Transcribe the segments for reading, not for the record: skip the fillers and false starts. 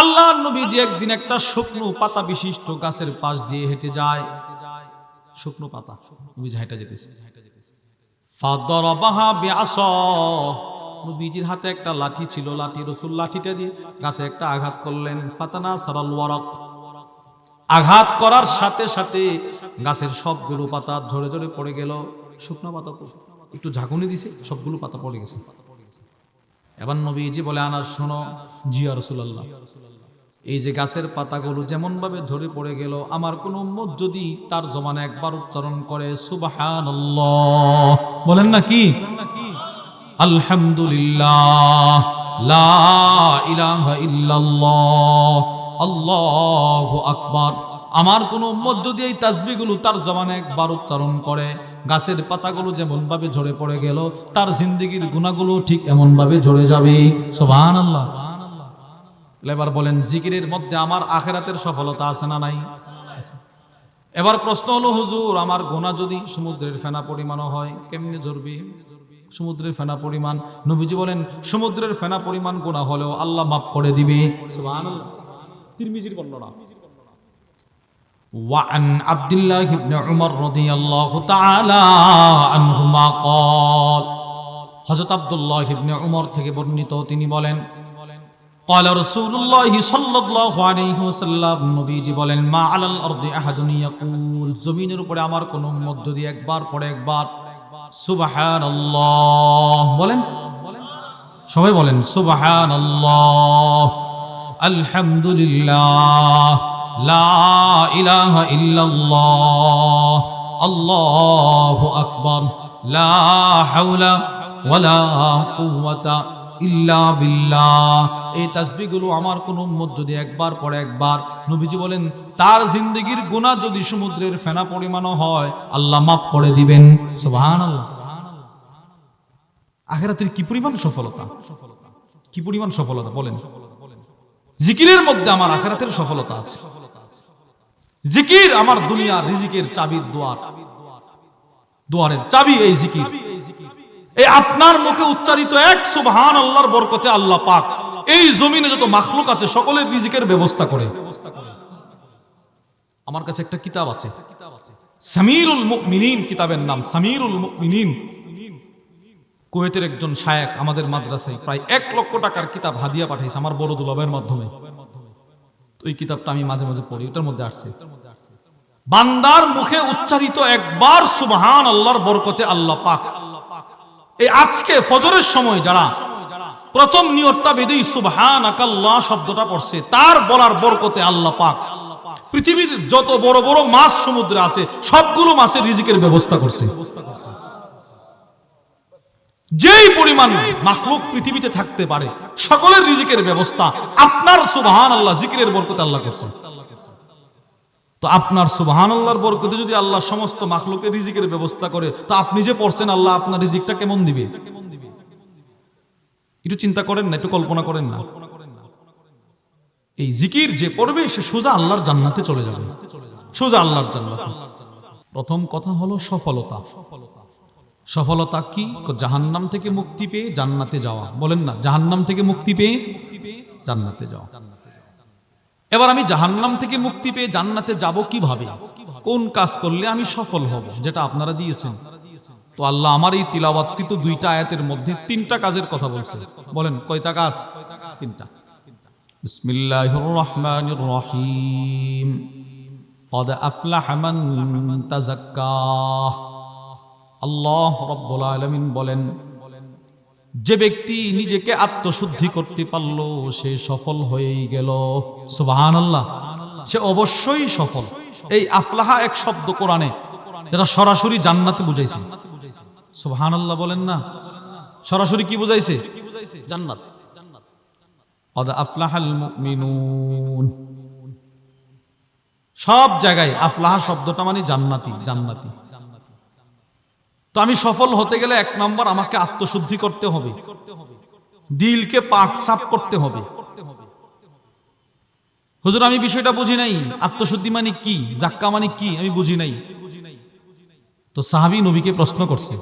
আল্লাহর নবীজি একদিন একটা শুকনো পাতা বিশিষ্ট গাছের পাশ দিয়ে হেঁটে যায়। শুকনো পাতা নবীজি হেঁটে যেতেছে। ফাদরাবাহা বিআসা, নবীজির হাতে একটা লাঠি ছিল, লাঠি রাসূল লাঠিটা দিয়ে গাছে একটা আঘাত করলেন। ফাতানা সারাল ওয়ারাক, আঘাত করার সাথে সাথে গাছের সবগুলো পাতা ঝরে ঝরে পড়ে গেল। শুকনো পাতা তো একটু ঝাঁকুনি দিছে, সবগুলো পাতা পড়ে গেছে। এবার নবীজি বলে, আনাস শোনো। জি ইয়া রাসূলুল্লাহ, এই যে গাছের পাতাগুলো যেমন ভাবে ঝরে পড়ে গেল, আমার কোন উম্মত যদি তার জবানে একবার উচ্চারণ করে সুবহানাল্লাহ, বলেন না কি আলহামদুলিল্লাহ, লা ইলাহা ইল্লাল্লাহ, আল্লাহু আকবার, আমার কোন উম্মত যদি এই তাসবিহগুলো তার জবানে একবার উচ্চারণ করে, গাছের পাতাগুলো যেমন ভাবে ঝরে পড়ে গেল, তার জিন্দেগীর গুনাহগুলো ঠিক এমন ভাবে ঝরে যাবে। সুবহানাল্লাহ। এবার বলেন, জিকিরের মধ্যে আমার আখিরাতের সফলতা আছে না নাই? এবার প্রশ্ন হলো, হুজুর আমার গুনাহ যদি সমুদ্রের ফেনা পরিমাণও হয়, কেমনে ঝরবে? সমুদ্রের ফেনা পরিমাণ? নবীজি বলেন, সমুদ্রের ফেনা পরিমাণ গুনাহ হলেও আল্লাহ মাফ করে দিবে। সুবহানাল্লাহ। তিরমিজির বর্ণনা। وعن عبد الله بن عمر رضي الله تعالى عنهما قال, হযরত আব্দুল্লাহ ইবনে উমর থেকে বর্ণিত, তিনি বলেন, قال رسول الله صلى الله عليه وسلم, নবীজি বলেন, মা আলাল আরদি আহাদুন ইয়াকুল, জমিনের উপরে আমার কোন উম্মত যদি একবার পড়ে একবার সুবহানাল্লাহ, বলেন সবাই বলেন সুবহানাল্লাহ, আলহামদুলিল্লাহ, লা ইলাহা ইল্লাল্লাহ, আল্লাহু আকবার, লা হাওলা ওয়ালা কুওয়াতা ইল্লা বিল্লাহ, এই তাসবিহগুলো আমার কোন উম্মত যদি একবার পড়ে একবার, নবীজি বলেন তার জিন্দেগীর গুনাহ যদি সমুদ্রের ফেনা পরিমাণও হয়, আল্লাহ মাফ করে দিবেন। সুবহানাল্লাহ। আখিরাতের কি পরিমাণ সফলতা, কি পরিমাণ সফলতা বলেন। জিকিরের মধ্যে আমার আখিরাতের সফলতা আছে। জিকির আমার দুনিয়ার রিজিকের চাবির দুয়ারের চাবি এই জিকির। এই আপনার মুখে উচ্চারিত এক সুবহানাল্লাহর বরকতে আল্লাহ পাক এই জমিনে যত মাখলুক আছে সকলের রিজিকের ব্যবস্থা করে। আমার কাছে একটা কিতাব আছে, সামিরুল মুমিনিন কিতাবের নাম, সামিরুল মুমিনিন। কুয়েতের একজন শায়েখ আমাদের মাদ্রাসায় প্রায় 1 লক্ষ টাকার কিতাব হাদিয়া পাঠাইছে আমার বড় দুলাভাইয়ের মাধ্যমে। তো এই কিতাবটা আমি মাঝে মাঝে পড়ি, ওটার মধ্যে আসছে বান্দার মুখে উচ্চারিত একবার সুবহানাল্লাহর বরকতে আল্লাহ পাক এই আজকে ফজরের সময় যারা প্রথম নিয়তটা বেঁধেই সুবহানাকাল্লাহ শব্দটা পড়ছে, তার বলার বরকতে আল্লাহ পাক পৃথিবীর যত বড় বড় মাছ সমুদ্রে আছে সবগুলো মাছের রিজিকের ব্যবস্থা করছে। যেই পরিমাণ মাখলুক পৃথিবীতে থাকতে পারে সকলের রিজিকের ব্যবস্থা আপনার সুবহানাল্লাহ জিকিরের বরকতে আল্লাহ করছে। তো আপনার সুবহানাল্লাহর বরকতে যদি আল্লাহ সমস্ত মাখলুকের রিজিকের ব্যবস্থা করে, তো আপনি যে পড়ছেন আল্লাহ আপনার রিজিকটা কেমন দিবে? একটু চিন্তা করেন না, একটু কল্পনা করেন না। এই জিকির যে পড়বে সে সোজা আল্লাহর জান্নাতে চলে যাবে, সোজা আল্লাহর জান্নাতে। প্রথম কথা হলো সফলতা। সফলতা কি? জাহান্নাম থেকে মুক্তি পেয়ে জান্নাতে যাওয়া। বলেন না, জাহান্নাম থেকে মুক্তি পেয়ে জান্নাতে যাওয়া। এবার আমি জাহান্নাম থেকে মুক্তি পেয়ে জান্নাতে যাব কিভাবে, কোন কাজ করলে আমি সফল হব, যেটা আপনারা দিয়েছেন। তো আল্লাহ আমার এই তিলাওয়াতকৃত 2টা আয়াতের মধ্যে 3টা কাজের কথা বলছে। বলেন কয়টা কাজ? 3টা। বিসমিল্লাহির রহমানির রহিম, ক্বাদ আফলাহা মান তাযাক্কা। আল্লাহ রাব্বুল আলামিন বলেন, যে ব্যক্তি নিজেকে আত্মশুদ্ধি করতে পারলো সে সফল হয়েই গেল। সুবহানাল্লাহ। সে অবশ্যই সফল। এই আফলাহা এক শব্দ কোরআনে যেটা সরাসরি জান্নাতে বুঝাইছে। সুবহানাল্লাহ বলেন না, সরাসরি কি বুঝাইছে? জান্নাত। ক্বাদ আফলাহাল মুমিনুন, সব জায়গায় আফলাহা শব্দটা মানে জান্নাতি, জান্নাতি। তো আমি সফল হতে গেলে 1 নম্বর আমাকে আত্মশুদ্ধি করতে হবে, দিলকে পাক সাফ করতে হবে। হুজুর আমি বিষয়টা বুঝি নাই, আত্মশুদ্ধি মানে কি, জাক্কা মানে কি আমি বুঝি নাই। তো সাহাবী নবীকে প্রশ্ন করছে।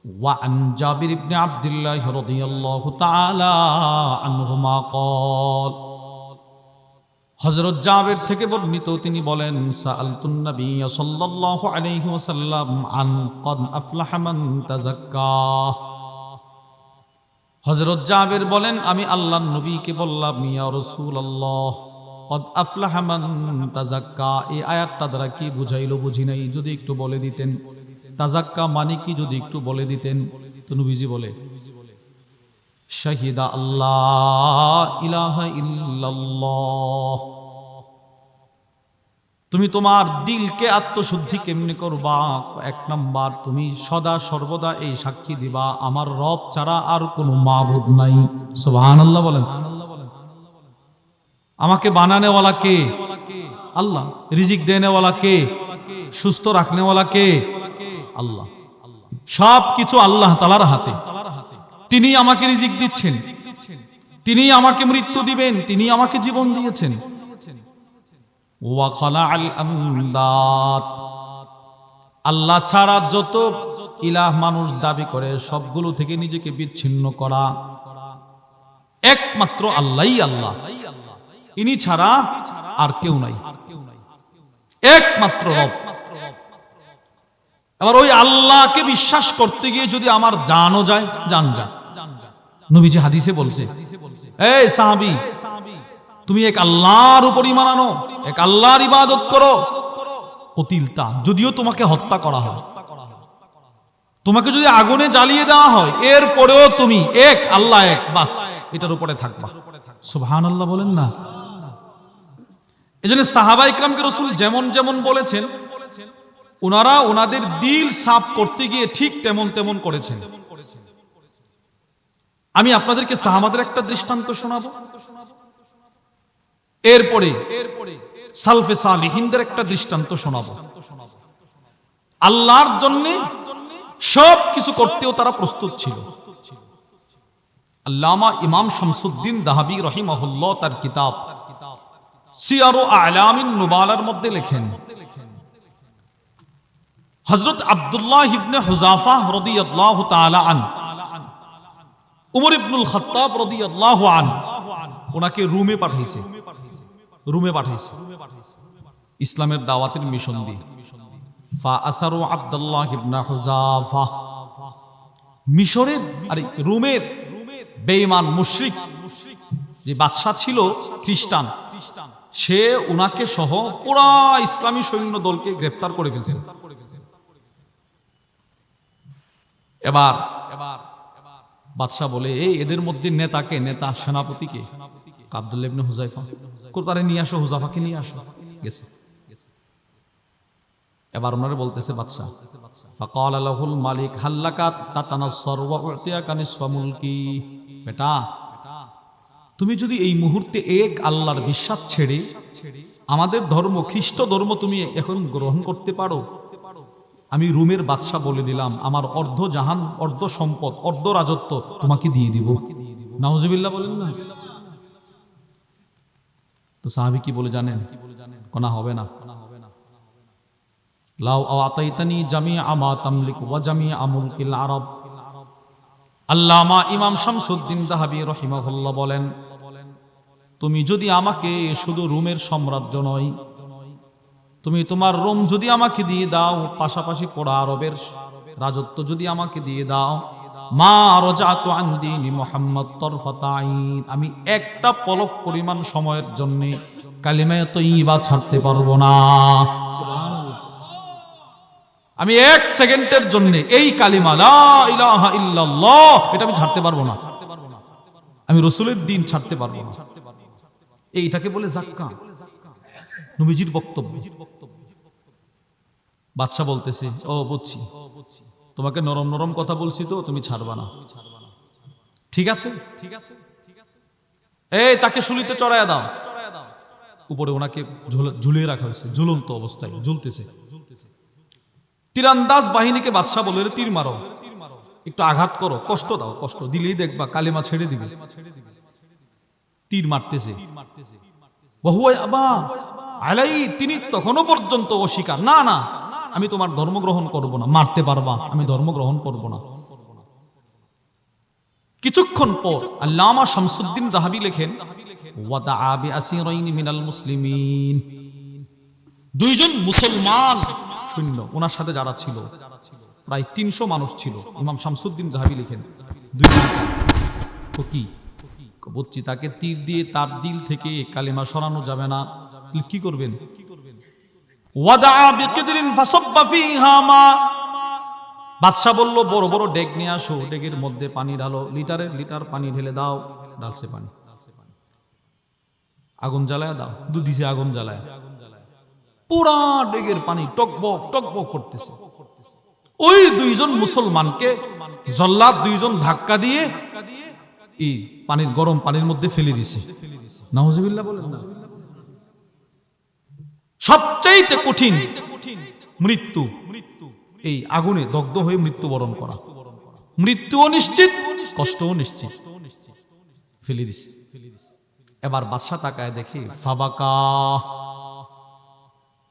ওয়া আন জাবির ইবনে আব্দুল্লাহ রাদিয়াল্লাহু তাআলা আনহুমা ক্বাল, হযরত জাবের থেকে বর্ণিত, তিনি বলেন সাআলতুন নবী সাল্লাল্লাহু আলাইহি ওয়াসাল্লাম আন ক্বাদ আফলাহা মান তাযাক্কা। হযরত জাবের বলেন, আমি আল্লাহর নবীকে বললাম, ইয়া রাসূলুল্লাহ, ক্বাদ আফলাহা মান তাযাক্কা, এই আয়াতটা দ্বারা কি বুঝাইলো বুঝি নাই, যদি একটু বলে দিতেন। তাযাক্কা মানে কি যদি একটু বলে দিতেন। তো নবীজি বলে, শাহিদা আল্লাহ ইলাহা ইল্লাল্লাহ। তুমি তোমার দিলকে আত্মশুদ্ধি কেমনে করবা? এক নাম্বার, তুমি সদা সর্বদা এই সাক্ষী দিবা, আমার রব ছাড়া আর কোনো মাবুদ নাই। সুবহানাল্লাহ বলেন। আমাকে বানানেওয়ালা কে? আল্লাহ। রিজিক দেনেওয়ালা কে? সুস্থ রাখনেওয়ালা কে? আল্লাহ। সব কিছু আল্লাহ তাআলার হাতে। তিনি আমাকে রিজিক দিচ্ছেন, তিনি আমাকে মৃত্যু দিবেন, তিনি আমাকে জীবন দিয়েছেন। ওয়া খালাআল আমদাদ, আল্লাহ ছাড়া যত ইলাহ মানুষ দাবি করে সবগুলো থেকে নিজেকে বিচ্ছিন্ন করা, একমাত্র আল্লাহই আল্লাহ, ইনি ছাড়া আর কেউ নাই, একমাত্র রব। এবার ওই আল্লাহকে বিশ্বাস করতে গিয়ে যদি আমার জানও যায়, জান যা। নবীজি হাদিসে বলছে, এই সাহাবী, তুমি এক আল্লাহর উপর ঈমান আনো, এক আল্লাহর ইবাদত করো, কতিলতা, যদিও তোমাকে হত্যা করা হয়, তোমাকে যদি আগুনে জ্বালিয়ে দেওয়া হয়, এরপরেও তুমি এক আল্লাহ এক, বাস এটার উপরে থাকবা। সুবহানাল্লাহ বলেন না। এজন্য সাহাবা ইকরামকে রাসূল যেমন যেমন বলেছেন, ওনারা ওনাদের দিল সাফ করতে গিয়ে ঠিক তেমন তেমন করেছেন। আমি আপনাদেরকে সাহাবাদের একটা দৃষ্টান্ত শোনাবো, এরপরে সালফে সালিহিনদের একটা দৃষ্টান্ত শোনাবো। আল্লাহর জন্য সব কিছু করতেও তারা প্রস্তুত ছিল। আল্লামা ইমাম শামসুদ্দিন দাহাবি রাহিমাহুল্লাহ তার কিতাব সিয়ারু আ'লামিন নুবালার মধ্যে লেখেন, হযরত আব্দুল্লাহ ইবনে হুযাফা রাদিয়াল্লাহু তাআলা আনহু, উমর ইবনুল খাত্তাব রাদিয়াল্লাহু আনহু ওনাকে রোমে পাঠাইছে, ইসলামের দাওয়াতের মিশন দিয়ে। ফা আসারু আব্দুল্লাহ ইবনে হুযাফা, মিশরের আরে রোমের বেঈমান মুশরিক যে বাদশা ছিল খ্রিস্টান, সে উনাকে সহ পুরা ইসলামী সৈন্য দলকে গ্রেফতার করে ফেলছে। এবার বাদশা বলে, এই এদের মধ্যে নেতাকে, নেতা সেনাপতিকে? আব্দুল্লাহ ইবনে হুযাফা। কোরআনে নিয়ে আসো, হুযাফাকে নিয়ে আসো। গেছে। এবার ওনারে বলতেছে বাদশা, ফাকাল লাহুল মালিক হাল্লাকা তাতানাসসার ওয়া উতিয়া নিসফা মুলকি। বেটা, তুমি যদি এই মুহূর্তে এক আল্লাহর বিশ্বাস ছেড়ে আমাদের ধর্ম, খ্রিস্ট ধর্ম তুমি এখন গ্রহণ করতে পারো, আমি রোমের বাদশা বলে দিলাম, আমার অর্ধ জাহান, অর্ধ সম্পদ, অর্ধ রাজত্ব তোমাকে দিয়ে দিব। নাউজুবিল্লাহ বলেন না। তো সাহাবী কি বলে জানেন? কোনা হবে না। লাউ আতাইতানি জামিআ মা তামলিকু ওয়া জামিআ মুলকিল আরব। আল্লামা ইমাম শামসুদ্দিন দাহাবি রাহিমাহুল্লাহ বলেন, তুমি যদি আমাকে শুধু রোমের সাম্রাজ্য নয়, তুমি তোমার রোম যদি আমাকে দিয়ে দাও, পাশাপাশি পুরা আরবের রাজত্ব যদি আমাকে দিয়ে দাও, মা রাজাতু আন দীনি মুহাম্মদ তরফাত আইন, আমি একটা পলক পরিমাণ সময়ের জন্য কালিমায়ে তাইয়্যিবা ছাড়তে পারবো না। আমি এক সেকেন্ডের জন্য এই কালিমা লা ইলাহা ইল্লাল্লাহ এটা আমি ছাড়তে পারবো না, আমি রাসূলের দ্বীন ছাড়তে পারবো না। এইটাকে বলে যাক্কা, নবীজির বক্তব্য। বাদশা বলতেছে, ও বুঝছি, তোমাকে নরম নরম কথা বলছি তো তুমি ছাড়বা না, ঠিক আছে, এই তাকে শুলিতে চড়াইয়া দাও। উপরে ওনাকে ঝুলিয়ে রাখা হয়েছে, ঝুলন্ত অবস্থায় ঝুলতেছে। তীরন্দাজ বাহিনীকে বাদশা বলে, তীর মারো, একটু আঘাত করো, কষ্ট দাও, কষ্ট দিলেই দেখবা কালিমা ছেড়ে দিবে। তীর মারতেছে, তিনি তখনও পর্যন্ত অস্বীকার, না না আমি তোমার ধর্ম গ্রহণ করবো না। মারতে পারবা, আমি ধর্ম গ্রহণ করবো না। কিছুক্ষণ পর আল্লামা শামসুদ্দিন যাহাবী লেখেন ওয়াদাআ বিআসিরাইনি মিনাল মুসলিমিন, দুইজন মুসলমান সৈন্য ওনার সাথে যারা ছিল প্রায় 300 মানুষ ছিল। ইমাম শামসুদ্দিন যাহাবী লিখেন দুইজন কাজ তো কি বুঝছি, তাকে তীর দিয়ে তার দিল থেকে কালিমা সরানো যাবে না, কি করবেন? ওয়াদাআ বিকিদরিন ফাসাব্বা ফিহা মা, বাদশা বলল বড় বড় ডেক নিয়ে আসো, ডেকের মধ্যে পানি ঢালো, লিটার পানি ঢেলে দাও, ঢালছে পানি, আগুন জ্বালায় দাও, দিছে আগুন জ্বালায়, পুরা ডেকের পানি টকবক টকবক করতেছে। ওই দুইজন মুসলমানকে জল্লাদ দুইজন ধাক্কা দিয়ে এই পানির গরম পানির মধ্যে ফেলে দিছে। নাউজুবিল্লাহ বলেন না। সবচাইতে কঠিন মৃত্যু এই আগুনে দগ্ধ হয়ে মৃত্যুবরণ করা, মৃত্যুও নিশ্চিত, কষ্টও নিশ্চিত, ফেলে দিছে। এবার বাদশা তাকায় দেখে ফাবাকা,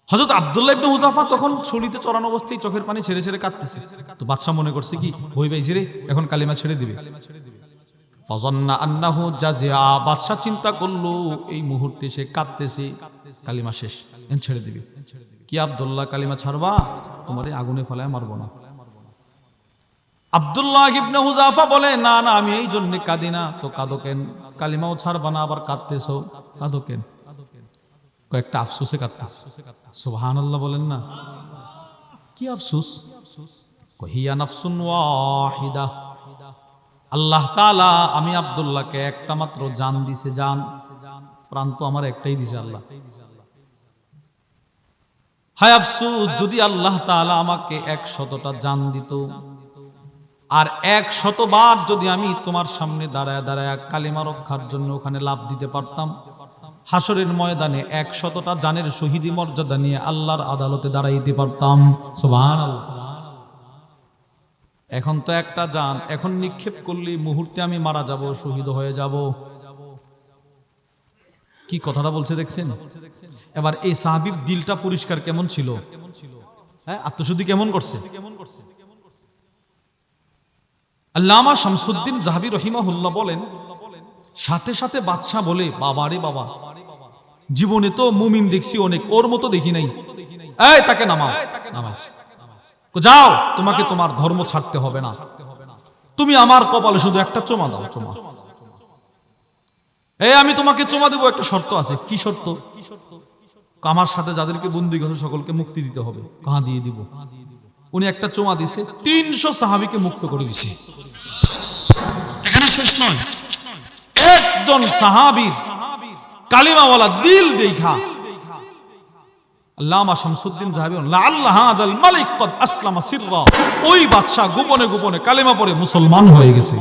হযরত আব্দুল্লাহ ইবনে হুযাফা তখন শরীরে চড়ানো অবস্থায় চোখের পানি ছেড়ে ছেড়ে কাঁদতেছে। তো বাদশা মনে করছে কি ভয় পাইছে রে, এখন কালিমা ছেড়ে দিবে। ফাযান্না আন্নাহু জাযিআ, বাদশা চিন্তা করলো এই মুহূর্তে সে কাঁদতেছে, কালিমা শেষ, ছেড়ে দিবে। কি আব্দুল্লাহ কালিমা ছাড়বা? তোমারে আগুনে ফেলায় মারবো না। আব্দুল্লাহ ইবনে হুযাফা বলে না না, আমি এই জন্য কাঁদি না। তো কাঁদো কেন? কালিমাও ছাড়বা না, আবার কাঁদতেছো, কাঁদো কেন? কয়েকটা আফসোসে কাঁদতেছে। সুবহানাল্লাহ বলেন না। কি আফসোস? হিয়া নাফসুন ওয়াহিদা, আল্লাহ তাআলা আমি আব্দুল্লাহকে একটা মাত্র জান দিছে, জান, প্রাণ তো আমার একটাই দিছে আল্লাহ। হায় আফসোস, যদি আল্লাহ তাআলা আমাকে 100টা জান দিত, আর 100 বার যদি আমি তোমার সামনে দাঁড়ায় দাঁড়ায় কালিমা রক্ষার জন্য ওখানে লাভ দিতে পারতাম, হাসরের ময়দানে 100টা জানের শহীদি মর্যাদা নিয়ে আল্লাহর আদালতে দাঁড়াইতে পারতাম। সুবহানাল্লাহ। এখন তো একটা জান, এখন নিক্ষেপ করলে মুহূর্তে আমি মারা যাব, শহীদ হয়ে যাব। কি কথাটা বলছে দেখছেন? এবার এই সাহাবীর দিলটা পরিষ্কার কেমন ছিল, হ্যাঁ, আত্মশুদ্ধি কেমন করছে। আল্লামা শামসুদ্দিন যাহাবী রাহিমাহুল্লাহ বলেন, সাথে সাথে বাদশা বলে বাবা রে বাবা, জীবনে তো মুমিন দেখছি অনেক, ওর মতো দেখি নাই, এই তাকে নামাও। নামাইছে। যাও, তোমাকে তোমার ধর্ম ছাড়তে হবে না, তুমি আমার কপালে শুধু একটা চুমা দাও, চুমা। এই আমি তোমাকে চুমা দেবো, একটা শর্ত আছে। কি শর্ত? আমার সাথে যাদেরকে বন্দী করেছে সকলকে মুক্তি দিতে হবে। কাহা দিয়ে দিব? উনি একটা চুমা দিছে, 300 সাহাবীকে মুক্ত করে দিছে। এখানে শেষ নয়, একজন সাহাবীর কালিমাওয়ালা দিল দেখা আল্লামা শামসুদ্দিন যাহাবী লাআল্লাহ হাদাল মালিক কদ আসলামা সিররা, ওই বাদশা গোপনে গোপনে কালিমা পড়ে মুসলমান হয়ে গেছে।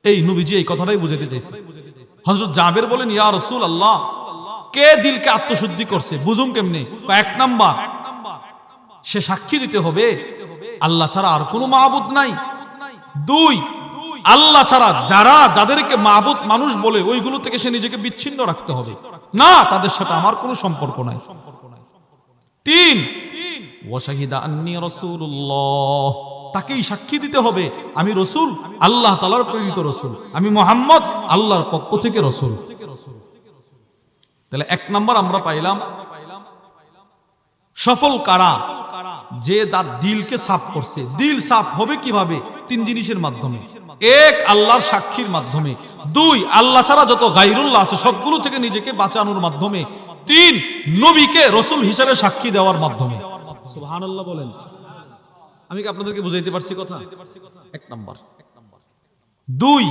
এই নবীজি এই কথাটাই বুঝাতে চাইছে। হযরত জাবের বলেন, ইয়া রাসূলুল্লাহ, কে দিলকে আত্মশুদ্ধি করছে বুঝুম কেমনে? এক নাম্বার, সে সাক্ষী দিতে হবে আল্লাহ ছাড়া আর কোনো মাবুদ নাই। 2, আল্লাহ ছাড়া যাদেরকে মাবুদ মানুষ বলে ওইগুলো থেকে সে নিজেকে বিচ্ছিন্ন রাখতে হবে, না তাদের সাথে আমার কোনো সম্পর্ক নাই। 3, ওয়াশাহিদা আন্নী রাসূলুল্লাহ, তাকেই সাক্ষী দিতে হবে আমি রসুল, আল্লাহ তাআলার প্রেরিত রসুল, আমি মুহাম্মদ আল্লাহর পক্ষ থেকে রসুল। তাহলে 1 নাম্বার আমরা পাইলাম সফল কারা, যে তার দিলকে সাফ করছে। দিল সাফ হবে কিভাবে? 3 জিনিসের মাধ্যমে। 1, আল্লাহর সাক্ষীর মাধ্যমে। 2, আল্লাহ ছাড়া যত গায়রুল্লাহ আছে সবগুলো থেকে নিজেকে বাঁচানোর মাধ্যমে। 3, নবীকে রসুল হিসেবে সাক্ষী দেওয়ার মাধ্যমে। সুবহানাল্লাহ বলেন। আমি কি আপনাদেরকে বুঝাইতে পারছি কথা? 1 নাম্বার। 2,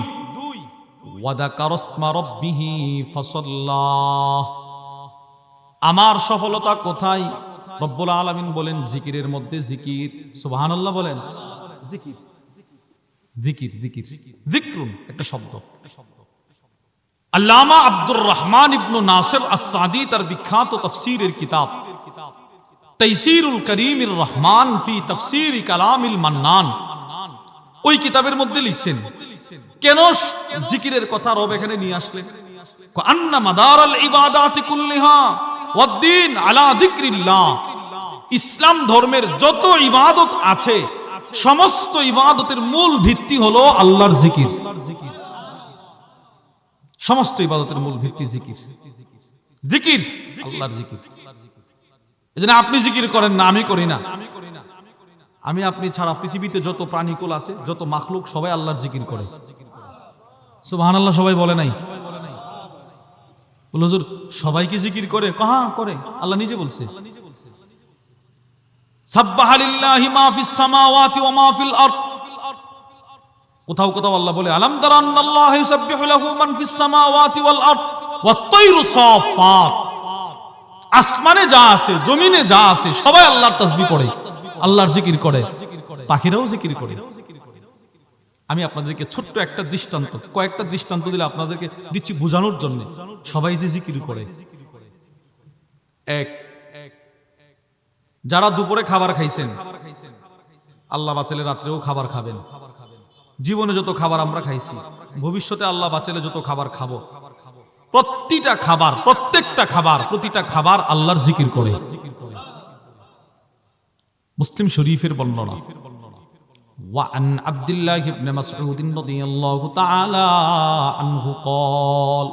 ওয়াযাকারা ইসমা রাব্বিহি ফাসাল্লা, আমার সফলতা কোথায়? রব্বুল আলামিন বলেন জিকিরের মধ্যে জিকির। সুবহানাল্লাহ বলেন। জিকির, জিকির, জিকির, যিকরুন একটা শব্দ। আল্লামা আব্দুর রহমান ইবনে নাসির আস-সাদি তার বিখ্যাত তাফসীরের কিতাব তাইসিরুল কারীমির রহমান ফি তাফসীর কালামিল মান্নান, ওই কিতাবের মধ্যে লিখছেন কেন জিকিরের কথা রব এখানে নিয়ে আসলেন। আন্না মাদারাল ইবাদাতি কুল্লিহা ওয়াদ-দ্বীন আলা যিকরিল্লাহ, ইসলাম ধর্মের যত ইবাদত আছে সমস্ত ইবাদতের মূল ভিত্তি হলো আল্লাহর জিকির। সমস্ত ইবাদতের মূল ভিত্তি জিকির, জিকির আল্লাহর জিকির। এজন্য আপনি জিকির করেন না, আমি করি না। আমি আপনি ছাড়া পৃথিবীতে যত প্রাণীকুল আছে, যত মাখলুক, সবাই আল্লাহর জিকির করে। সুবহানাল্লাহ সবাই বলে নাই? বলে হুজুর সবাই কি জিকির করে? কাহা করে? আল্লাহ নিজে বলছে, সাব্বাহা লিল্লাহি মা ফিস সামাওয়াতি ওয়া মা ফিল আরদ। কোথাও কোথাও আল্লাহ বলে আলাম তারা আন্নাল্লাহা ইউসাব্বিহু লাহু মান ফিস সামাওয়াতি ওয়াল আরদ ওয়াত তায়রু সাফাত। আসমানে যা আছে, জমিনে যা আছে, সবাই আল্লাহর তাসবিহ পড়ে, আল্লাহর জিকির করে। পাখিরাও জিকির করে। আমি আপনাদেরকে ছোট্ট একটা দৃষ্টান্ত, কয়েকটা দৃষ্টান্ত দিলে আপনাদেরকে দিচ্ছি বোঝানোর জন্য। সবাই যে জিকির করে, এক, যারা দুপুরে খাবার খাইছেন, আল্লাহ বাঁচালে রাত্রেও খাবার খাবেন। জীবনে যত খাবার আমরা খাইছি, ভবিষ্যতে আল্লাহ বাঁচালে যত খাবার খাবো, প্রতিটা খাবার, প্রত্যেকটা খাবার, প্রতিটা খাবার আল্লাহর জিকির করে। মুসলিম শরীফের বর্ণনা, وعن عبد الله بن مسعود رضي الله تعالى عنه قال,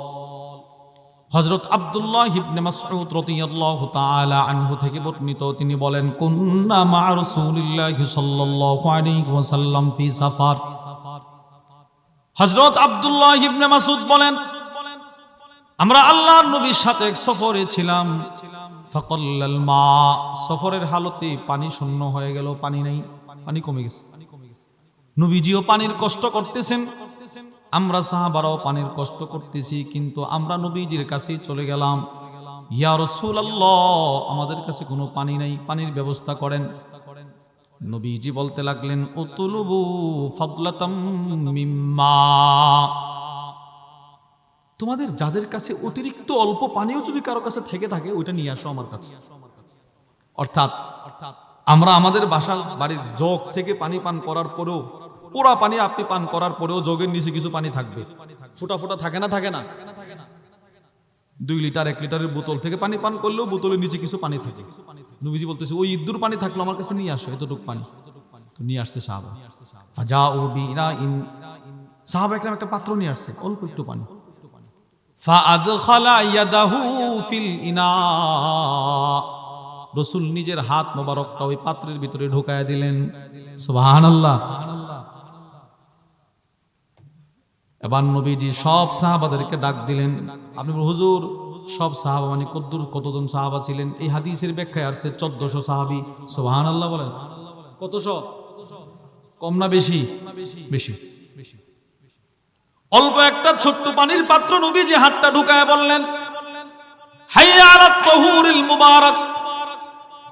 হযরত আব্দুল্লাহ ইবনে মাসউদ রাদিয়াল্লাহু তাআলা আনহু থেকে বর্ণিত, তিনি বলেন, কুন্না মা রাসূলিল্লাহি সাল্লাল্লাহু আলাইহি ওয়াসাল্লাম ফি সাফার। হযরত আব্দুল্লাহ ইবনে মাসউদ বলেন, আমরা আল্লাহর নবীর সাথে এক সফরে ছিলাম। ফাকাল্লাল মা, সফরের হালতে পানি শূন্য হয়ে গেল, পানি নেই, পানি কমে গেছে। নবীজিও পানির কষ্ট করতেছেন, আমরা সাহাবারাও পানির কষ্ট করতেছি, কিন্তু আমরা নবীজির কাছেই চলে গেলাম, ইয়া রাসূলুল্লাহ আমাদের কাছে কোনো পানি নাই, পানির ব্যবস্থা করেন। নবীজি বলতে লাগলেন, উতুলুবু ফাদলাতাম মিম্মা, তোমাদের যাদের কাছে অতিরিক্ত অল্প পানিও যদি কারো কাছে থেকে থাকে, ওইটা নিয়ে আসো আমার কাছে। অর্থাৎ আমরা আমাদের বাসার বাড়ির জগ থেকে পানি পান করার পরেও, পুরা পানি আপনি পান করার পরেও জগের নিচে কিছু পানি থাকবে, ফোঁটা ফোঁটা থাকে না? থাকে না? 2 লিটার 1 লিটারের বোতল থেকে পানি পান করলেও বোতলের নিচে কিছু পানি থাকে। নবীজি বলতেছে, ওই ইদ্দুর পানি থাকলো আমার কাছে নিয়ে আসো, এতটুকু পানি। তো নিয়ে আসছে সাহাবা, ফাজাউ বিরাইন, সাহাবা একরাম একটা পাত্র নিয়ে আসছে, অল্প একটু পানি। ফাআদখালা ইয়াদাহু ফিল ইনা, রাসূল নিজের হাত মোবারকটা ওই পাত্রের ভিতরে ঢোকায়া দিলেন। সুবহানাল্লাহ। এবার নবীজি সব সাহাবাদেরকে ডাক দিলেন। আপনি হুজুর সব সাহাবা মানে কতজন সাহাবা ছিলেন? এই হাদিসের ব্যাখ্যায় আসছে 1400 সাহাবী। সুবহানাল্লাহ বলেন। কতশো? কম না বেশি? বেশি। অল্প একটা ছোট্ট পানির পাত্র নবীজি হাতটা ঢুকায় বললেন, হাইয়া আলাত তাহুরিল মুবারাক,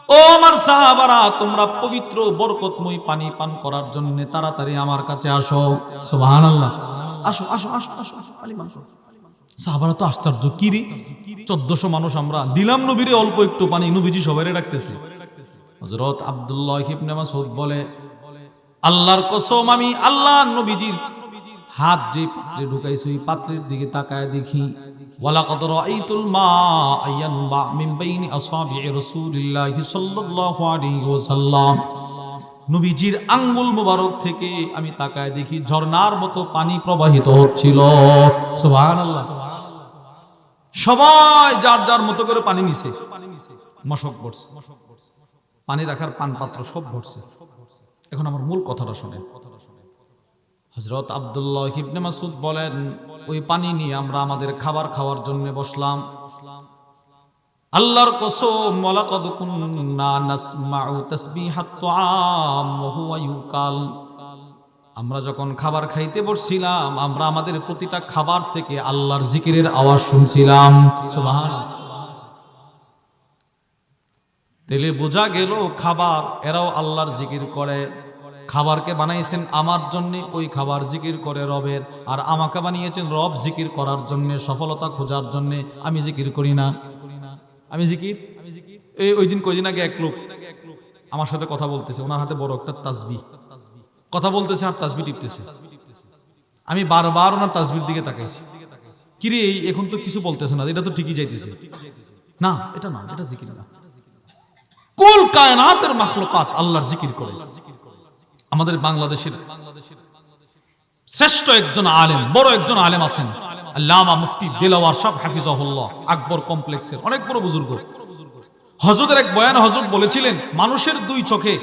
ও আমার সাহাবারা, তোমরা পবিত্র বরকতময় পানি পান করার জন্য তাড়াতাড়ি আমার কাছে আসো। সুবহানাল্লাহ। আসো আসো আসো আসো, পানি পান করো। সাহাবারা তো আশ্চর্য, কি রে 1400 মানুষ আমরা দিলাম নবীরে অল্প একটু পানি, নবীজি সবাইরে ডাকতেছে। হযরত আব্দুল্লাহ ইবনে মাসউদ বলে, আল্লাহর কসম, আমি আল্লাহ নবীজির হাত যে পাত্রে ঢুকাইছে ওই পাত্রের দিকে তাকায় দেখি, ওয়ালাকাদ রাআইতুল মাআ ইয়ানবা মিন বাইনি আসাবি'i রাসূলিল্লাহি সাল্লাল্লাহু আলাইহি ওয়াসাল্লাম, নবীজির আঙ্গুল মোবারক থেকে আমি তাকায় দেখি ঝর্ণার মতো পানি প্রবাহিত হচ্ছিল। সুবহানাল্লাহ। সবাই যার যার মতো করে পানি নিছে, মশক ভরছে, পানি রাখার পান পাত্র সব ভরছে। এখন আমার মূল কথাটা শুনেন। হযরত আব্দুল্লাহ ইবনে মাসউদ বলেন, ওই পানি নিয়ে আমরা আমাদের খাবার খাওয়ার জন্য বসলাম। আল্লাহর কসম, ওয়ালাকাদ কুন্না নাসমাউ তাসবিহাত তুআম ওয়া হুয়া ইউকাল, আমরা যখন খাবার খাইতে বসছিলাম, আমরা আমাদের প্রতিটা খাবার থেকে আল্লাহর জিকিরের আওয়াজ শুনছিলাম। সুবহানাল্লাহ। তাহলে বোঝা গেল খাবার, এরাও আল্লাহর জিকির করে। খাবারকে বানাইছেন আমার জন্য, ওই খাবার জিকির করে রবের, আর আমাকে বানিয়েছেন রব জিকির করার জন্য, সফলতা খোঁজার জন্য। আমি জিকির করি না, আমি জিকির। ওই দিন কয়দিন আগে এক লোক আমার সাথে কথা বলতেছে, ওনার হাতে বড় একটা তাসবিহ, কথা বলতেছে আর তাসবিহ টিপতেছে। আমি বারবার ওনার তাসবিহর দিকে তাকাইছি, কিরে এখন তো কিছু বলতেছে না, এটা তো ঠিকই যাইতেছে না, এটা না, এটা জিকির না। কুল কায়নাতের মাখলুকাত আল্লাহর জিকির করে। আমাদের বাংলাদেশের শ্রেষ্ঠ একজন আলেম, বড় একজন আলেম আছেন, আল্লামা মুফতি দিলওয়ার সাহেব হাফিজাহুল্লাহ, আকবর কমপ্লেক্সের অনেক বড় বুজুর্গ। হযরতের এক বয়ান হযরত বলেছিলেন, মানুষের দুই চোখে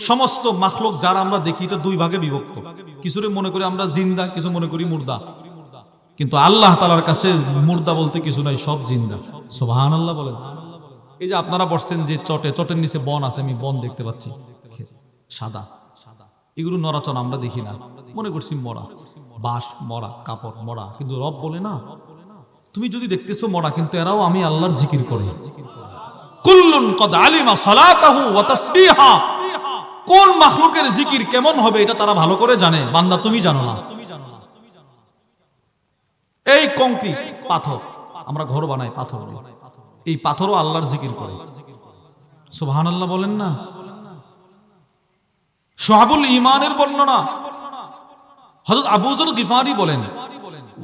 সমস্ত মাখলুক যারা আমরা দেখি এটা দুই ভাগে বিভক্ত। কিছুরে মনে করি আমরা জিন্দা, কিছু মনে করি মুর্দা। কিন্তু আল্লাহ তাআলার কাছে মুর্দা বলতে কিছু নাই, সব জিন্দা। সুবহানাল্লাহ বলেন। এই যে আপনারা বসছেন যে চটের নিচে বন আছে, আমি বন দেখতে পাচ্ছি সাদা, এগুলো নড়াচড়া আমরা দেখি না, মনে করছি মরা, বাঁশ মরা, কাপড় মরা। কিন্তু রব বলে না, তুমি যদি দেখতেছো মরা, কিন্তু এরাও আমি আল্লাহর জিকির করে। কুল্লুন কদ আলিমা সালাতাহু ওয়া তাসবিহা। কোন মাখলুকের জিকির কেমন হবে এটা তারা ভালো করে জানে, বান্দা তুমি জানো না। এই কংক্রিট পাথর, আমরা ঘর বানাই পাথর দিয়ে, এই পাথরও আল্লাহর জিকির করে। সুবহানাল্লাহ বলেন না। শুআবুল ঈমানের বর্ণনা হযরত আবু যর গিফারি বলেন,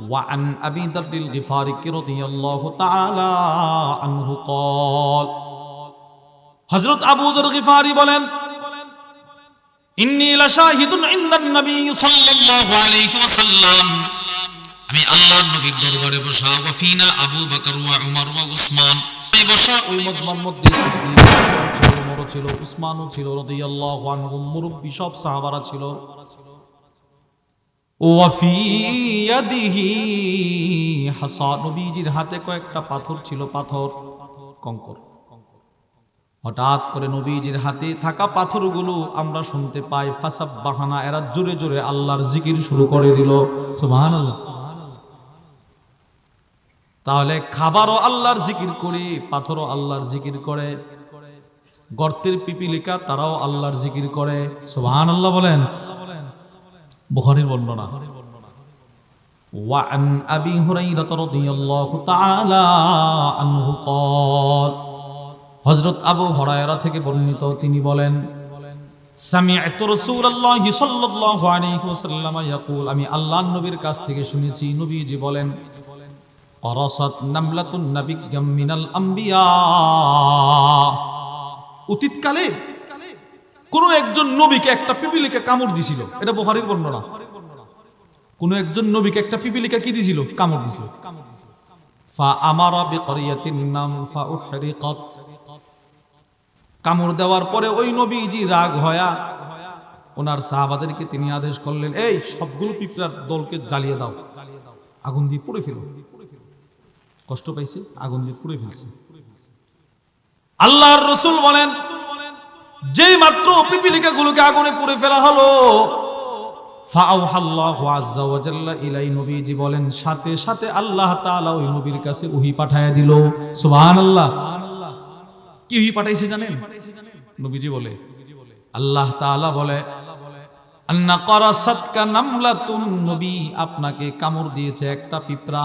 ওয়া আন আবি দারদিল গিফারি রাদিয়াল্লাহু তাআলা আনহু قال, হযরত আবু যর গিফারি বলেন, ইন্নী লাশাহিদুন ইনদান নবী সাল্লাল্লাহু আলাইহি ওয়াসাল্লাম, আমি আল্লাহর নবীর দরবারে বসা, ওয়া ফিনা আবু বকর ওয়া উমর ওয়া উসমান, এই বসা ওই মজমার মধ্যে সিদ্দিক ছিল, উমরও ছিল, উসমানও ছিল রাদিয়াল্লাহু আনহুম, মুরব্বি সব সাহাবারা ছিল। ওয়া ফি ইয়াদিহি হাসা, নবীজির হাতে কয়েকটা পাথর ছিল, পাথর কঙ্কর। হঠাৎ করে নবীজির হাতে থাকা পাথরগুলো আমরা শুনতে পাই, ফাসাব্বাহানা, এরা জোরে জোরে আল্লাহর জিকির শুরু করে দিল। সুবহানাল্লাহ। তাহলে খাবারও আল্লাহর জিকির করে, পাথরও আল্লাহর জিকির করে, গর্তের পিপিলিকা তারাও আল্লাহর জিকির করে। সুবহানাল্লাহ বলেন। বুখারীর বর্ণনা, ওয়া আন আবি হুরায়রা রাদিয়াল্লাহু তাআলা আনহু قال, হযরত আবু হুরায়রা থেকে বর্ণিত, তিনি বলেন, সামি'তু রাসূলুল্লাহি সাল্লাল্লাহু আলাইহি ওয়াসাল্লাম ইয়াকুল, আমি আল্লাহর নবীর কাছ থেকে শুনেছি, নবীজি বলেন, করাসাত নামলাতুন নাবিয়্যাম মিনাল আম্বিয়া, অতীতকালে কোন একজন নবীকে একটা পিপিলিকা কামড় দিছিল। এটা বুখারীর বর্ণনা। কোন একজন নবীকে একটা পিপিলিকা কি দিছিল? কামড় দিছিল। ফা আমারা বিকরিয়াতিন নাম ফা উহরিকাত, কামড় দেওয়ার পরে ওই নবীজি রাগ হয়া ওনার সাহাবাদেরকে তিনি আদেশ করলেন, এই সবগুলো পিঁপড়ার দলকে জ্বালিয়ে দাও, আগুন দিয়ে পুড়ে ফেলো। কষ্ট পাইছে, আগুন দিয়ে পুড়ে ফেলছে। আল্লাহর রাসূল বলেন, যেই মাত্র পিপিলিকা গুলোকে আগুনে পুড়ে ফেলা হলো, ফাআওহাল্লাহু আযজা ওয়া জাল্লা ইলাই, নবীজি বলেন, সাথে সাথে আল্লাহ তাআলা ওই নবীর কাছে ওহী পাঠায়া দিল। সুবহানাল্লাহ। কি ওহী পাঠাইছে জানেন? নবীজি বলে, আল্লাহ তাআলা বলে, আন্না কারাসাতকা নামলাতুন, নবী আপনাকে কামড় দিয়েছে একটা পিঁপড়া,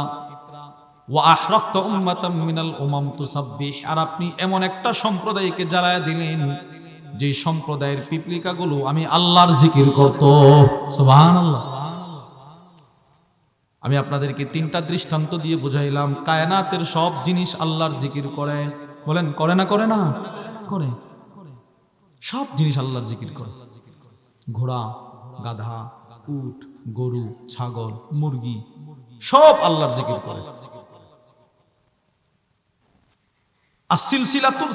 ওয়া আহরাকতা উম্মাতাম মিনাল উমাম তুসাব্বিহ, আর আপনি এমন একটা সম্প্রদায়কে জ্বালায়া দিলেন যে সম্প্রদায়ের পিপলিকাগুলো আমি আল্লাহর জিকির করত। সুবহানাল্লাহ। আমি আপনাদেরকে তিনটা দৃষ্টান্ত দিয়ে বুঝাইলাম, কায়নাতের সব জিনিস আল্লাহর জিকির করে। বলেন করে না? করে না? করে। সব জিনিস আল্লাহর জিকির করে। ঘোড়া, গাধা, উট, গরু, ছাগল, মুরগি সব আল্লাহর জিকির করে।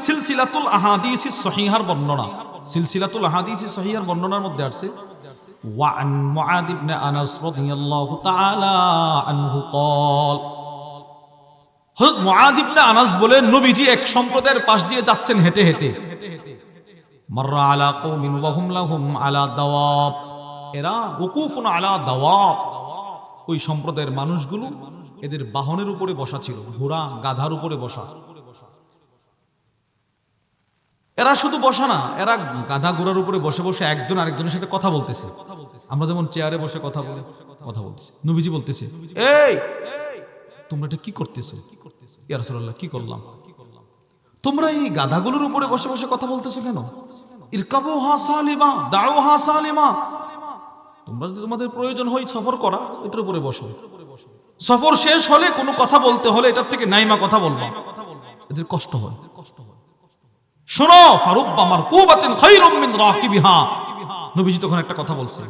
সিলসিলাতুল আহাদিসিস সহিহার বর্ণনা, সিলসিলাতুল আহাদিসিস সহিহার বর্ণনার মধ্যে আছে, ওয়া আন মুআদ ইবনে আনাস রাদিয়াল্লাহু তাআলা আনহু قال, হযরত মুআদ ইবনে আনাস বলেন, নবীজি এক সম্প্রদায়ের পাশ দিয়ে যাচ্ছেন হেঁটে হেঁটে, মাররা আলা কওমিন ওয়া হুম লাহুম আলা দাওয়াব, এরা ওকুফুন আলা দাওয়াব, ওই সম্প্রদায়ের মানুষগুলো এদের বাহনের উপরে বসা ছিল, ঘোড়া গাধার উপরে বসা। এরা শুধু বসা না, এরা গাধা ঘোড়ার উপরে বসে বসে একজন আরেকজনের সাথে কথা বলতেছে। আমরা যেমন চেয়ারে বসে কথা বলতেছি, নবীজি বলতেছে, এই তোমরা এটা কি করতেছো? ইয়া রাসূলুল্লাহ, কি করলাম? তোমরা এই গাধাগুলোর উপরে বসে বসে কথা বলতেছো কেন? ইরকাবুহা সালিমা দাউহা সালিমা, তোমরা যদি তোমাদের প্রয়োজন হয় সফর করা, এটার উপরে বসো। সফর শেষ হলে কোনো কথা বলতে হলে এটার থেকে নাইমা কথা বলবা, এদের কষ্ট হয়। শোনো, ফারুব্বা মারকুবাতিন খায়রুম মিন রাকিবিহা, নবীজি তখন একটা কথা বলছে,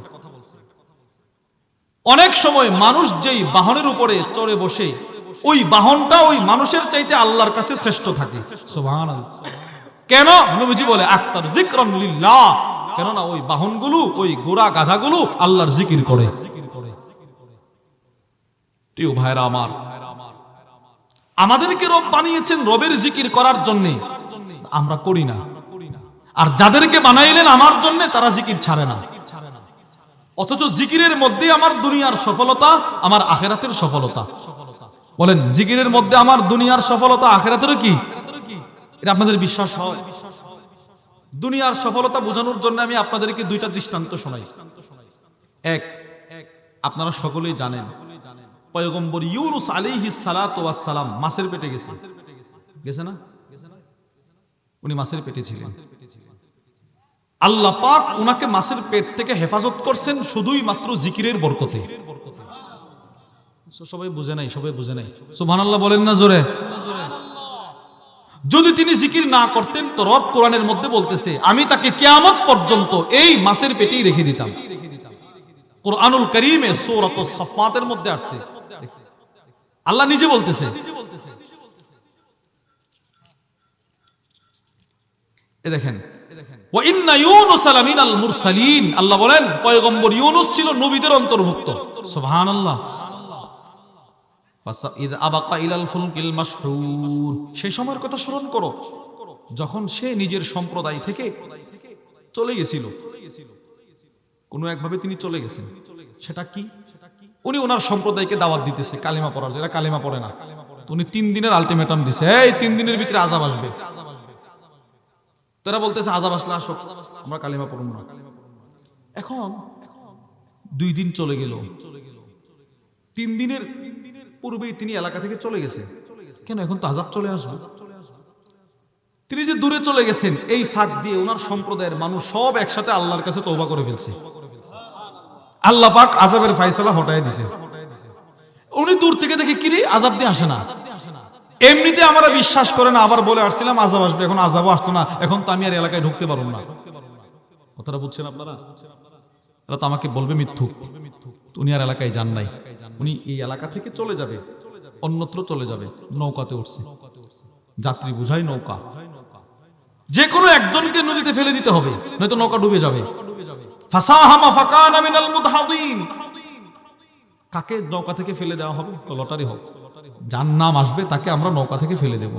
অনেক সময় মানুষ যেই বাহনের উপরে চড়ে বসে ওই বাহনটা ওই মানুষের চাইতে আল্লাহর কাছে শ্রেষ্ঠ থাকে। সুবহানাল্লাহ। কেন? নবীজি বলে আকতার যিকরান লিল্লাহ, কেননা ওই বাহনগুলো ওই ঘোড়া গাধাগুলো আল্লাহর জিকির করে। প্রিয় ভাইরা আমার, আমাদেরকে রব বানিয়েছেন রবের জিকির করার জন্য, আমরা করি না। আর যাদেরকে বানাইলেন আমার জন্য তারা জিকির ছাড়ে না। অথচ জিকিরের মধ্যে আমার দুনিয়ার সফলতা, আমার আখিরাতের সফলতা। বলেন, জিকিরের মধ্যে আমার দুনিয়ার সফলতা, আখিরাতেরও কি? এটা আপনাদের বিশ্বাস হয়? দুনিয়ার সফলতা বোঝানোর জন্য আমি আপনাদেরকে দুইটা দৃষ্টান্ত শোনাই। এক, আপনারা সকলেই জানেন পয়গম্বর ইউনুস আলাইহিস সালাতু ওয়াস সালাম মাছের পেটে গেছে না? উনি মাছের পেটে ছিলেন। আল্লাহ পাক উনাকে মাছের পেট থেকে হেফাজত করছেন শুধুই মাত্র জিকিরের বরকতে। সবাই বুঝে নাই, সবাই বুঝে নাই। সুবহানাল্লাহ বলেন না জোরে। যদি তিনি জিকির না করতেন তো রব কোরআনের মধ্যে বলতেছে আমি তাকে কিয়ামত পর্যন্ত এই মাছের পেটেই রেখে দিতাম। কোরআনুল কারীমে সূরাতুস সাফফাতের মধ্যে আসছে, আল্লাহ নিজে বলতেছে। এ দেখেন, ওয়া ইন্না ইউনুস লামিনাল মুরসালিন, আল্লাহ বলেন পয়গম্বর ইউনুস ছিল নবীদের অন্তর্ভুক্ত। সুবহানাল্লাহ। ফাসাইদ আবাকা ইলাল ফুলকিল মাশহুর, সেই সময়ের কথা স্মরণ করো যখন সে নিজের সম্প্রদায় থেকে চলে গেছিল। কোনো একভাবে তিনি চলে গেছেন। সেটা কি? উনি ওনার সম্প্রদায়কে দাওয়াত দিতেছে কালিমা পড়ার, যারা কালিমা পড়ে না। উনি 3 দিনের আলটিমেটাম দিছে, এই 3 দিনের ভিতরে আযাব আসবে। তারা বলতেছে আযাব আসলে আসো, আমরা কালিমা পড়ব না। এখন 2 দিন চলে গেল, 3 দিনের পূর্বেই তিনি এলাকা থেকে চলে গেছে। কেন? এখন তো আযাব চলে আসবে। তিনি যে দূরে চলে গেছেন, এই ফাঁক দিয়ে ওনার সম্প্রদায়ের মানুষ সব একসাথে আল্লাহর কাছে তওবা করে ফেলছে। আল্লাহ পাক আযাবের ফয়সালা হটায় দিয়েছে। উনি দূর থেকে দেখে কি রে আযাব দিয়ে আসে না। এমনিতে আমরা বিশ্বাস করে না, আবার বলে আসছিলাম আযাব আসবে, এখন আযাবও আসলো না, এখন তো আমি আর এলাকায় ঢুকতে পারবো না। কথাটা বুঝছেন আপনারা? এরা তো আমাকে বলবে মিথ্যুক, উনি আর এলাকায় যান নাই, উনি এই এলাকা থেকে চলে যাবে, অন্যত্র চলে যাবে। নৌকাতে উঠছে, যাত্রী বুঝাই নৌকা, যে কোনো একজনকে নদীতে ফেলে দিতে হবে, নয়তো নৌকা ডুবে যাবে। ফাসাহামা ফাকানা মিনাল মুদহাদিন, কাকে নৌকা থেকে ফেলে দেওয়া হবে? লটারি হোক, যার নাম আসবে তাকে আমরা নৌকা থেকে ফেলে দেব।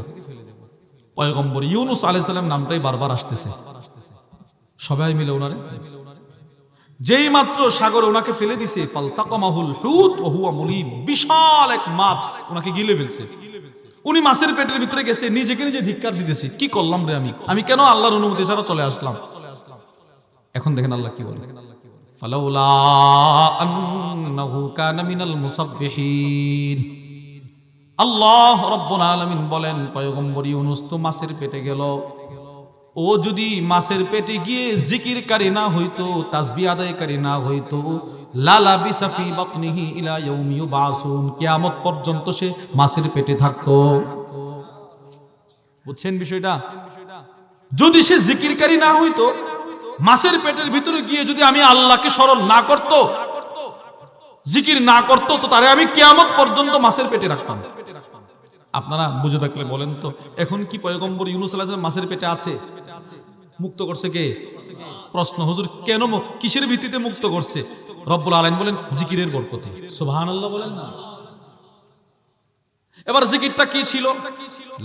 পয়গম্বর ইউনুস আলাইহিস সালাম নামটাই বারবার আসতেছে। সবাই মিলে ওনারে, যেই মাত্র সাগরে ওনাকে ফেলে দিছে, ফালতাকামাহুল হুত ওয়া হুয়া মুলিম, বিশাল এক মাছ ওনাকে গিলে ফেলছে। উনি মাছের পেটের ভিতরে গেছে, নিজেকে নিজে ধিক্কার দিতেছে, কি করলাম রে আমি কেন আল্লাহর অনুমতি ছাড়া চলে আসলাম। এখন দেখেন আল্লাহ কি বলে, ফালাউলা আন্নাহু কানা মিনাল মুসাব্বিহিন। আল্লাহ রাব্বুল আলামিন বলেন পয়গম্বর ইউনুস তো মাছের পেটে গেল, ও যদি মাছের পেটে গিয়ে জিকিরকারী না হইতো, তাসবিহ আদায়কারী না হইতো, লালা বিসাফি বাতনিহি ইলা ইয়াউমি ইউবাসুন, কিয়ামত পর্যন্ত সে মাছের পেটে থাকতো। বুঝছেন বিষয়টা? যদি সে জিকিরকারী না হইতো, মাছের পেটের ভিতরে গিয়ে যদি আমি আল্লাহকে স্মরণ না করত, জিকির না করত, তো তারে আমি কিয়ামত পর্যন্ত মাছের পেটে রাখতাম। আপনারা বুঝে থাকলে বলেন তো, এখন কি পয়গম্বর ইউনুস আলাইহিস সালাম মাছের পেটে আছে? মুক্ত করছে কে? প্রশ্ন, হুজুর কেন, কিসের ভিত্তিতে মুক্ত করছে? রব্বুল আলামিন বলেন জিকিরের বরকতে। সুবহানাল্লাহ বলেন না। এবার জিকিরটা কি ছিল?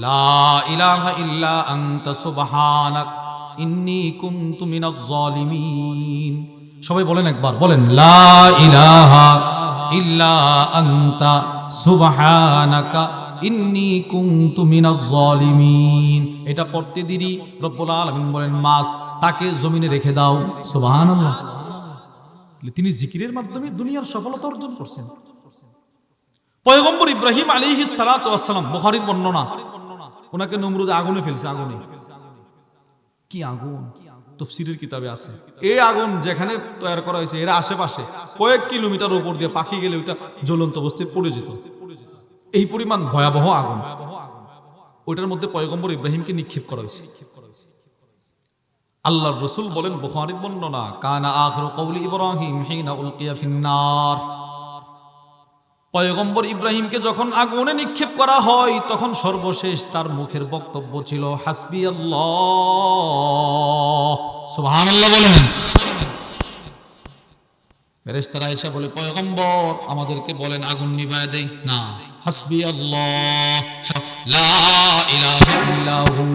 লা ইলাহা ইল্লা আনতা সুবহানাক ইন্নী কুনতু মিনাজ জালিমিন। সবাই বলেন একবার, বলেন লা ইলাহা ইল্লা আনতা সুবহানাকা ইন্নী কুনতু মিনাজ জালিমিন। এটা পড়তে দেরি রব্বুল আলামিন বলেন মাছ তাকে জমিনে রেখে দাও। সুবহানাল্লাহ। তিনি জিকিরের মাধ্যমে দুনিয়ার সফলতা অর্জন করছেন। পয়গম্বর ইব্রাহিম আলাইহিস সালাতু ওয়াস সালাম, বুখারীর বর্ণনা, ওনাকে নমরুদ আগুনে ফেলছে। আগুনে, কি আগুন? তাফসীরের কিতাবে আছে এই আগুন যেখানে তৈরি করা হয়েছে এর আশেপাশে কয়েক কিলোমিটার উপর দিয়ে পাখি গেলে ওটা জ্বলন্ত অবস্থায় পড়ে যেত। এই পরিমাণ ভয়াবহ আগুন, ওইটার মধ্যে পয়গম্বর ইব্রাহিমকে নিক্ষেপ করা হয়েছে। আল্লাহর রাসূল বলেন, বুখারীর বর্ণনা, কানা আখিরু কওলি ইব্রাহিম হিনা উলকিয়া ফিন্নার, পয়গম্বর ইব্রাহিমকে যখন আগুনে নিক্ষেপ করা হয় তখন সর্বশেষ তার মুখের বক্তব্য ছিল হাসবি আল্লাহ। সুবহানাল্লাহ বলেন। ফেরেশতারা এসে বলে, পয়গম্বর আমাদেরকে বলেন আগুন নিভায় দেই না, হাসবি আল্লাহ লা ইলাহা ইল্লাহু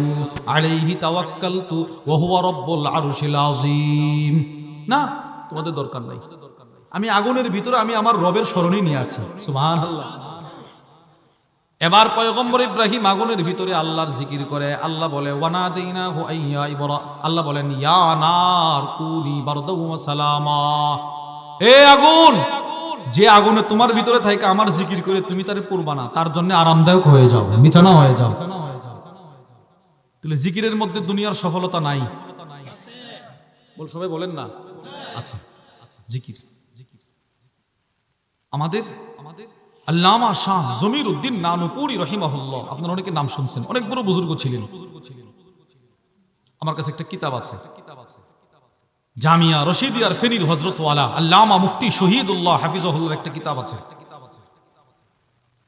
আলাইহি তাওয়াক্কালতু ওয়া হুয়া রাব্বুল আরশিল আযীম। না, তোমাদের দরকার নাই, আমি আগুনের ভিতরে আমি আমার রবের স্মরণই নিয়ে আসছি। সুবহানাল্লাহ। এবার পয়গম্বর ইব্রাহিম আগুনের ভিতরে আল্লাহর জিকির করে। আল্লাহ বলে, ওয়ানাদাইনাহু আইয়া ইব্রাহিম, আল্লাহ বলেন, ইয়া নার কুনি বারদাও ওয়া সালামা, এ আগুন, যে আগুনে তোমার ভিতরে থাকে আমার জিকির করে তুমি তারে পড়বা না, তার জন্য আরামদায়ক হয়ে যাও, বিছানা হয়ে যাও। তাহলে জিকিরের মধ্যে দুনিয়ার সফলতা নাই? বল, সবাই বলেন না। আচ্ছা, জিকির আমাদের আল্লামা শাহ জমির উদ্দিন নানুপুরি রহিমাহুল্লাহ, আপনারা অনেকে নাম শুনছেন, অনেক বড় বুজুর্গ ছিলেন। আমার কাছে একটা কিতাব আছে, জামিয়া রশিদিয়ার ফেনীর হযরতওয়ালা আল্লামা মুফতি শহীদুল্লাহ হাফিজাহুল্লাহর একটা কিতাব আছে,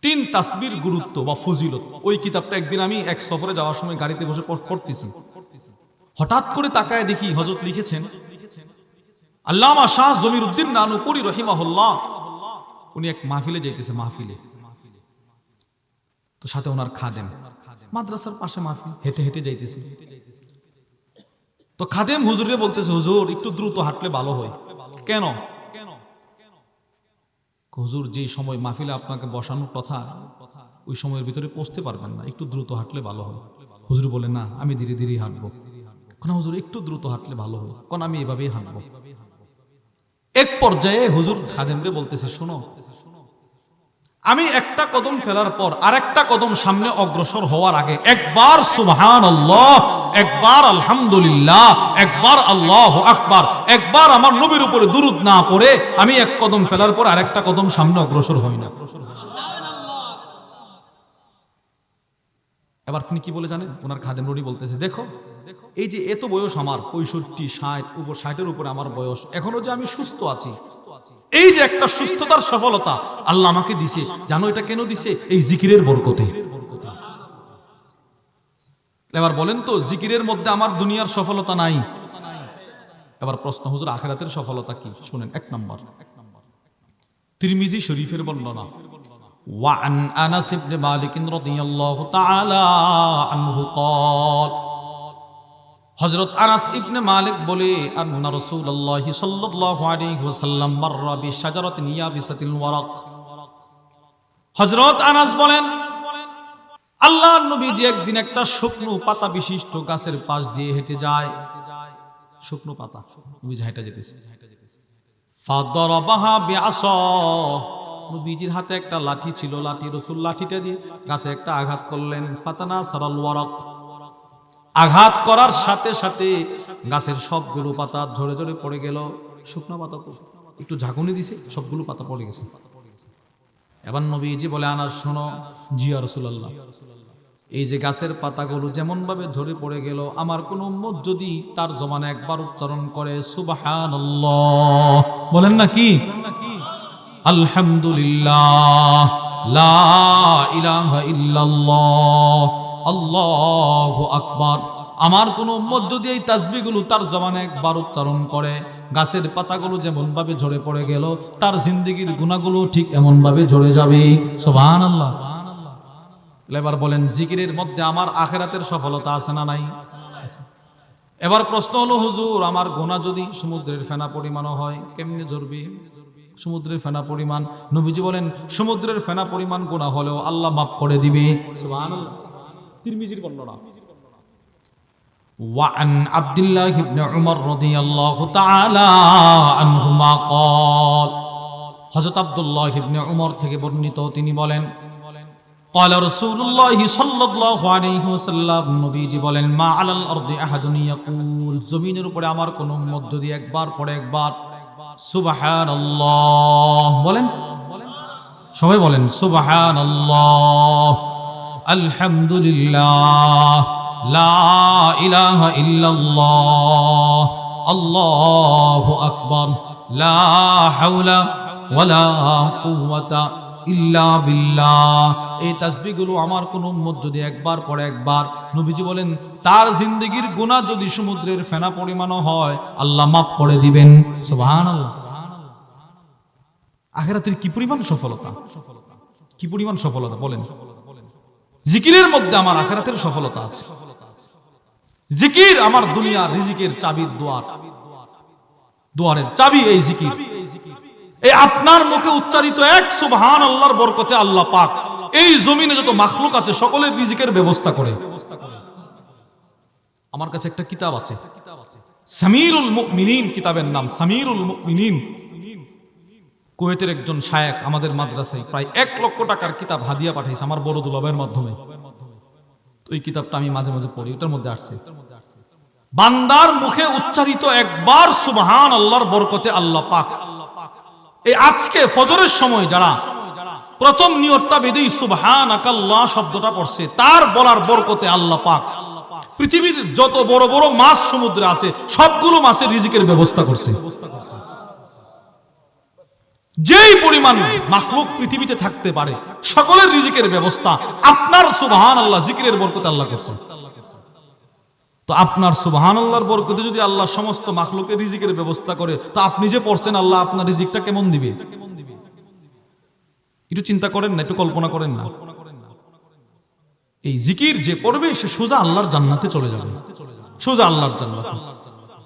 3 তাসবির গুরুত্ব বা ফজিলত। ওই কিতাবটা একদিন আমি এক সফরে যাওয়ার সময় গাড়িতে বসে পড়তেছি, হঠাৎ করে তাকায় দেখি হযরত লিখেছেন, আল্লামা শাহ জমির উদ্দিন নানুপুরি রহিমাহুল্লাহ উনি এক মাহফিলে যাইতেছে, মাহফিলে তো সাথে ওনার খাদেম, মাদ্রাসার পাশে মাহফিল, হেঁটে হেঁটে যাইতেছে। তো খাদেম হুজুরে বলতেছে, হুজুর একটু দ্রুত হাঁটলে ভালো হয়। কেন? হুজুর যেই সময় মাহফিলে আপনাকে বসানোর কথা ওই সময়ের ভিতরে পৌঁছতে পারবেন না, একটু দ্রুত হাঁটলে ভালো হয়। হুজুর বলে, না আমি ধীরে ধীরে হাঁটবো। কোন হুজুর একটু দ্রুত হাঁটলে ভালো হয়, কোন আমি এভাবেই হাঁটবো। এক পর্যায়ে হুজুর খাদেমরে বলতেছে, শোনো, আমি একটা কদম ফেলার পর আরেকটা কদম সামনে অগ্রসর হওয়ার আগে একবার সুবহানাল্লাহ, একবার আলহামদুলিল্লাহ, একবার আল্লাহু আকবার, একবার আমার নবীর উপরে দুরূদ না পড়ে আমি এক কদম ফেলার পর আরেকটা কদম সামনে অগ্রসর হই না। এবার তিনি কি বলে জানেন? ওনার খাদেম রনি বলতেছে, দেখো এই যে এত বয়স আমার, 65, 60-এর উপরে আমার বয়স, এখনো যে আমি সুস্থ আছি, এই যে একটা সুস্থতার সফলতা আল্লাহ আমাকে দিছে, জানো এটা কেন দিছে? এই জিকিরের বরকতে। এবার বলেন তো, জিকিরের মধ্যে আমার দুনিয়ার সফলতা নাই? এবার প্রশ্ন, হুজুর আখিরাতের সফলতা কি? শুনেন, 1 নম্বর তিরমিজি শরীফের বর্ণনা, ওয়ান আনাস ইবনে মালিক রাদিয়াল্লাহু তাআলা আনহু قال, হযরত আনাস ইবনে মালিক বলে, আন্না রাসূলুল্লাহ সাল্লাল্লাহু আলাইহি ওয়াসাল্লাম মাররা বিশাজারাতিন ইয়াবিসাতিল ওয়ারাক। হযরত আনাস বলেন, আল্লাহর নবীজি একদিন একটা শুকনো পাতা বিশিষ্ট গাছের পাশ দিয়ে হেঁটে যায়, শুকনো পাতা, নবীজি হেঁটে যেতেছে, ফাদরাবাহা বিআসা, নবীজির হাতে একটা লাঠি ছিল, লাঠি, রাসূল লাঠিটা দিয়ে গাছে একটা আঘাত করলেন, ফাতানা সারাল ওয়ারাক, আঘাত করার সাথে সাথে গাছের সবগুলো পাতা ঝরে ঝরে পড়ে গেল। শুকনো পাতা তো একটু ঝাঁকুনি দিছে, সবগুলো পাতা পড়ে গেছে। এবার নবীজি বলে, আনাস শোনো, জি ইয়া রাসূলুল্লাহ, এই যে গাছের পাতাগুলো যেমন ভাবে ঝরে পড়ে গেল, আমার কোন উম্মত যদি তার জবানে একবার উচ্চারণ করে সুবহানাল্লাহ, বলেন না কি আলহামদুলিল্লাহ, লা ইলাহা ইল্লাল্লাহ, আল্লাহু আকবার, আমার কোন উম্মত যদি এই তাসবিহগুলো তার জবানে একবার উচ্চারণ করে, গাছের পাতাগুলো যেমন ভাবে ঝরে পড়ে গেল, তার জিন্দেগীর গুনাহগুলো ঠিক এমন ভাবে ঝরে যাবে। সুবহানাল্লাহ। এবার বলেন, জিকিরের মধ্যে আমার আখিরাতের সফলতা আছে না নাই? এবার প্রশ্ন হলো, হুজুর আমার গুনাহ যদি সমুদ্রের ফেনা পরিমাণও হয়, কেমনে ঝরবে? সমুদ্রের ফেনা পরিমাণ? নবীজি বলেন, সমুদ্রের ফেনা পরিমাণ গুনাহ হলেও আল্লাহ মাফ করে দিবে। সুবহানাল্লাহ। তিরমিজির বর্ণনা, ওয়ান আব্দুল্লাহ ইবনে উমর রাদিয়াল্লাহু তাআলা আনহুমা قال, হযরত আব্দুল্লাহ ইবনে উমর থেকে বর্ণিত, তিনি বলেন, قال رسول الله صلى الله عليه وسلم, নবীজি বলেন, মা আলাল আরদি আহাদুন ইয়াকুল, জমিনের উপরে আমার কোন উম্মত যদি একবার পড়ে একবার সুবহানাল্লাহ, বলেন সবাই বলেন সুবহানাল্লাহ, আলহামদুলিল্লাহ, লা ইলাহা ইল্লাল্লাহ, আল্লাহু আকবার, লা হাওলা ওয়ালা কুওয়াতা ইল্লা বিল্লাহ। এই তাসবিহগুলো আমার কোন উম্মত যদি একবার পড়ে, একবার, নবীজি বলেন তার জিন্দেগীর গুনাহ যদি সমুদ্রের ফেনা পরিমাণও হয় আল্লাহ মাফ করে দিবেন। সুবহানাল্লাহ। আখিরাতের কি পরিমাণ সফলতা, কি পরিমাণ সফলতা বলেন। জিকিরের মধ্যে আমার আখিরাতের সফলতা আছে। জিকির আমার দুনিয়ার রিজিকের চাবির দুয়ারের চাবি এই জিকির। এই আপনার মুখে উচ্চারিত এক সুবহানাল্লাহর বরকতে আল্লাহ পাক এই জমিনে যত মাখলুক আছে সকলের রিজিকের ব্যবস্থা করে। আমার কাছে একটা কিতাব আছে, সামিরুল মুমিনিন কিতাবের নাম, সামিরুল মুমিনিন। কুয়েতের একজন শায়েখ আমাদের মাদ্রাসায় প্রায় 1 লক্ষ টাকার কিতাব হাদিয়া পাঠাইছে আমার বড় দুলাভাইয়ের মাধ্যমে। তো এই কিতাবটা আমি মাঝে মাঝে পড়ি, ওটার মধ্যে আসছে বান্দার মুখে উচ্চারিত একবার সুবহানাল্লাহর বরকতে আল্লাহ পাক এই আজকে ফজরের সময় যারা প্রথম নিয়তটা বেঁধেই সুবহানাকাল্লাহ শব্দটা পড়ছে, তার বলার বরকতে আল্লাহ পাক পৃথিবীর যত বড় বড় মাছ সমুদ্রে আছে সবগুলো মাছের রিজিকের ব্যবস্থা করছে। যেই পরিমাণ মাখলুক পৃথিবীতে থাকতে পারে সকলের রিজিকের ব্যবস্থা আপনার সুবহানাল্লাহ জিকিরের বরকতে আল্লাহ করছে। তো আপনার সুবহানাল্লাহর বরকতে যদি আল্লাহ সমস্ত মাখলুকের রিজিকের ব্যবস্থা করে, তো আপনি যে পড়ছেন আল্লাহ আপনার রিজিকটা কেমন দিবে একটু চিন্তা করেন না, একটু কল্পনা করেন না। এই জিকির যে পড়বে সে সোজা আল্লাহর জান্নাতে চলে যাবে, সোজা আল্লাহর জান্নাতে।